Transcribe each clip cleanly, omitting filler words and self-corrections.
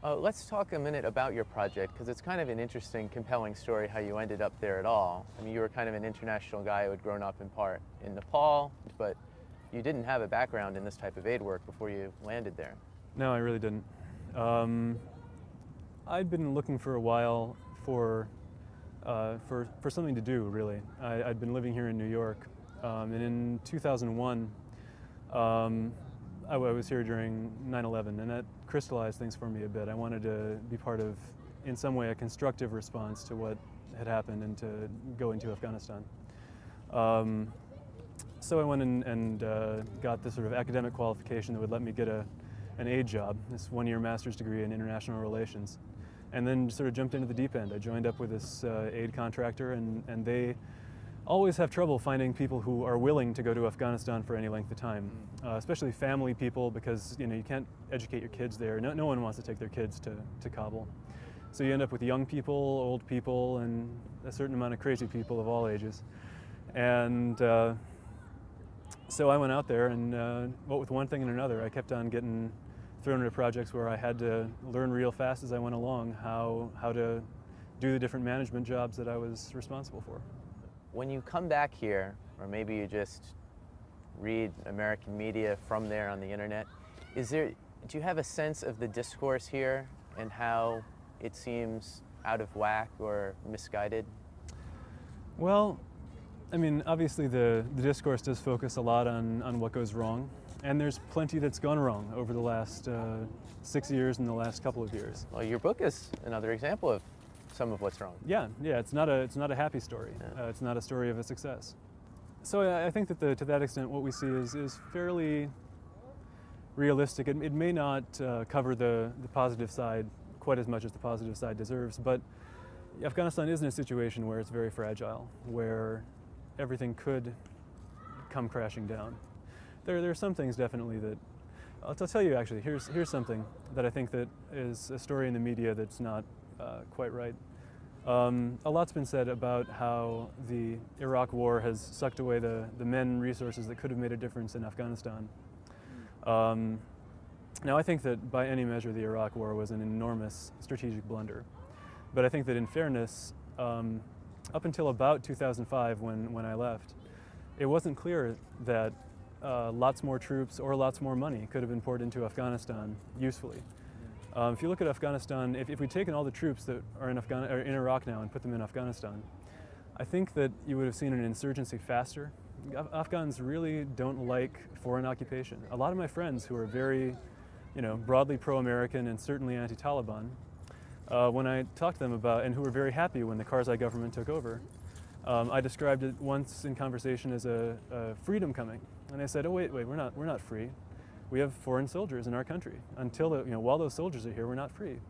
Let's talk a minute about your project, because it's kind of an interesting, compelling story how you ended up there at all. I mean, you were kind of an international guy who had grown up in part in Nepal, but you didn't have a background in this type of aid work before you landed there. No, I really didn't. I'd been looking for a while for something to do, really. I'd been living here in New York, and in 2001, I was here during 9/11, and that crystallized things for me a bit. I wanted to be part of, in some way, a constructive response to what had happened and to go into Afghanistan. So I went and got this sort of academic qualification that would let me get an aid job, this one-year master's degree in international relations, and then sort of jumped into the deep end. I joined up with this aid contractor, and they always have trouble finding people who are willing to go to Afghanistan for any length of time, especially family people, because you can't educate your kids there. No one wants to take their kids to Kabul. So you end up with young people, old people, and a certain amount of crazy people of all ages. And so I went out there, and what with one thing and another, I kept on getting thrown into projects where I had to learn real fast as I went along how to do the different management jobs that I was responsible for. When you come back here, or maybe you just read American media from there on the internet, do you have a sense of the discourse here and how it seems out of whack or misguided? Well, I mean, obviously the discourse does focus a lot on what goes wrong, and there's plenty that's gone wrong over the last 6 years and the last couple of years. Well, your book is another example of some of what's wrong. Yeah, it's not a happy story. Yeah. It's not a story of a success. So I think that to that extent, what we see is fairly realistic. It may not cover the positive side quite as much as the positive side deserves, but Afghanistan is in a situation where it's very fragile, where everything could come crashing down. There are some things definitely that I'll tell you. Actually, here's something that I think that is a story in the media that's not quite right. A lot's been said about how the Iraq War has sucked away the men resources that could have made a difference in Afghanistan. Now, I think that by any measure the Iraq War was an enormous strategic blunder. But I think that in fairness, up until about 2005 when I left, it wasn't clear that lots more troops or lots more money could have been poured into Afghanistan usefully. If you look at Afghanistan, if we'd taken all the troops that are in Iraq now and put them in Afghanistan, I think that you would have seen an insurgency faster. Afghans really don't like foreign occupation. A lot of my friends who are very, broadly pro-American and certainly anti-Taliban, when I talked to them about, and who were very happy when the Karzai government took over, I described it once in conversation as a freedom coming. And I said, oh wait, we're not free. We have foreign soldiers in our country. While those soldiers are here, we're not free.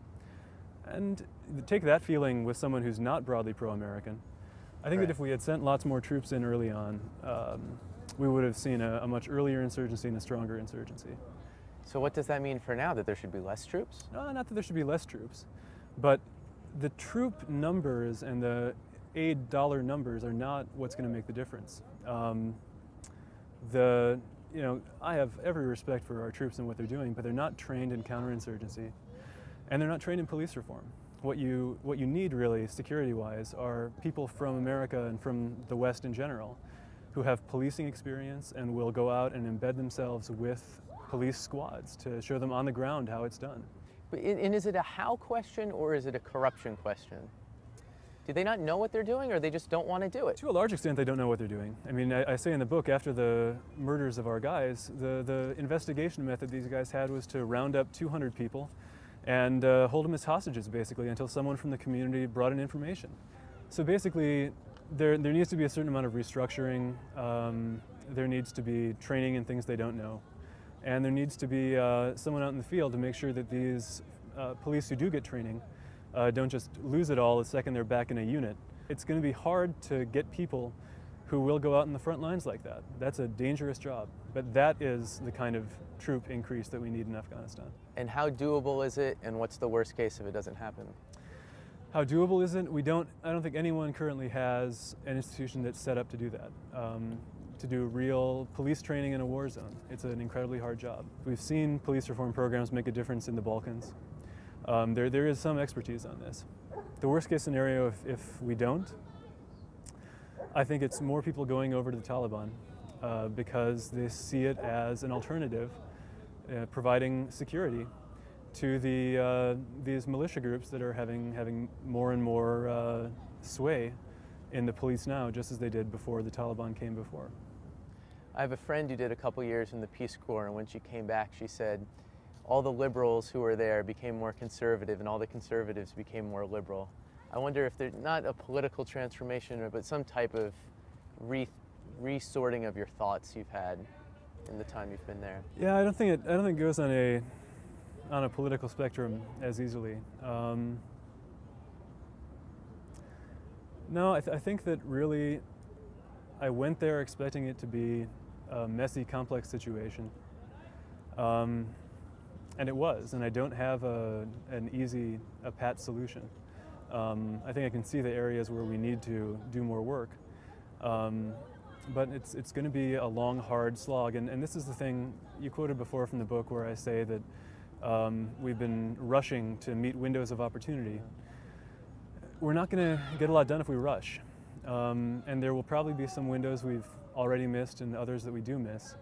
And take that feeling with someone who's not broadly pro-American. I think that if we had sent lots more troops in early on, we would have seen a much earlier insurgency and a stronger insurgency. So what does that mean for now, that there should be less troops? No, not that there should be less troops, but the troop numbers and the aid dollar numbers are not what's going to make the difference. I have every respect for our troops and what they're doing, but they're not trained in counterinsurgency, and they're not trained in police reform. What you need really, security-wise, are people from America and from the West in general who have policing experience and will go out and embed themselves with police squads to show them on the ground how it's done. And is it a how question or is it a corruption question? Do they not know what they're doing, or they just don't want to do it? To a large extent, they don't know what they're doing. I mean, I say in the book, after the murders of our guys, the investigation method these guys had was to round up 200 people and hold them as hostages, basically, until someone from the community brought in information. So basically, there needs to be a certain amount of restructuring. There needs to be training in things they don't know. And there needs to be someone out in the field to make sure that these police who do get training don't just lose it all the second they're back in a unit. It's going to be hard to get people who will go out in the front lines like that. That's a dangerous job, but that is the kind of troop increase that we need in Afghanistan. And how doable is it, and what's the worst case if it doesn't happen? How doable is it? I don't think anyone currently has an institution that's set up to do that. To do real police training in a war zone. It's an incredibly hard job. We've seen police reform programs make a difference in the Balkans. There is some expertise on this. The worst case scenario, if we don't, I think it's more people going over to the Taliban because they see it as an alternative, providing security to these militia groups that are having more and more sway in the police now, just as they did before the Taliban came before. I have a friend who did a couple years in the Peace Corps, and when she came back, she said all the liberals who were there became more conservative, and all the conservatives became more liberal. I wonder if there's not a political transformation, but some type of resorting of your thoughts you've had in the time you've been there. Yeah, I don't think it goes on a political spectrum as easily. No, I think that really I went there expecting it to be a messy, complex situation. And it was, and I don't have an easy, pat solution. I think I can see the areas where we need to do more work. But it's going to be a long, hard slog, and this is the thing you quoted before from the book where I say that we've been rushing to meet windows of opportunity. We're not going to get a lot done if we rush. And there will probably be some windows we've already missed and others that we do miss.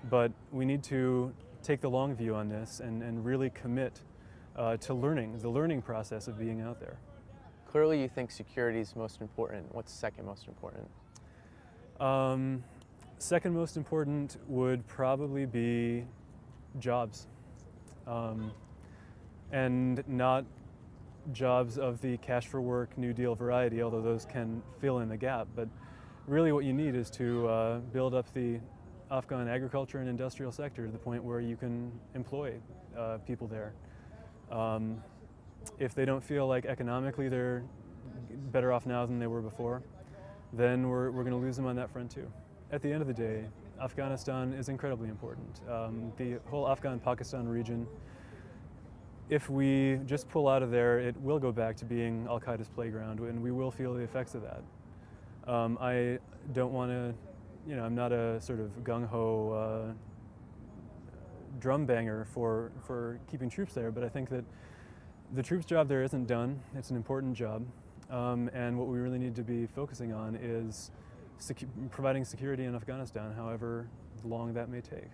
But we need to take the long view on this and really commit to the learning process of being out there. Clearly you think security is most important. What's second most important? Second most important would probably be jobs. And not jobs of the cash for work, New Deal variety, although those can fill in the gap. But really what you need is to build up the Afghan agriculture and industrial sector to the point where you can employ people there. If they don't feel like economically they're better off now than they were before, then we're going to lose them on that front too. At the end of the day, Afghanistan is incredibly important. The whole Afghan-Pakistan region, if we just pull out of there, it will go back to being Al-Qaeda's playground, and we will feel the effects of that. I don't want to, I'm not a sort of gung-ho drum banger for keeping troops there, but I think that the troops' job there isn't done. It's an important job, and what we really need to be focusing on is providing security in Afghanistan, however long that may take.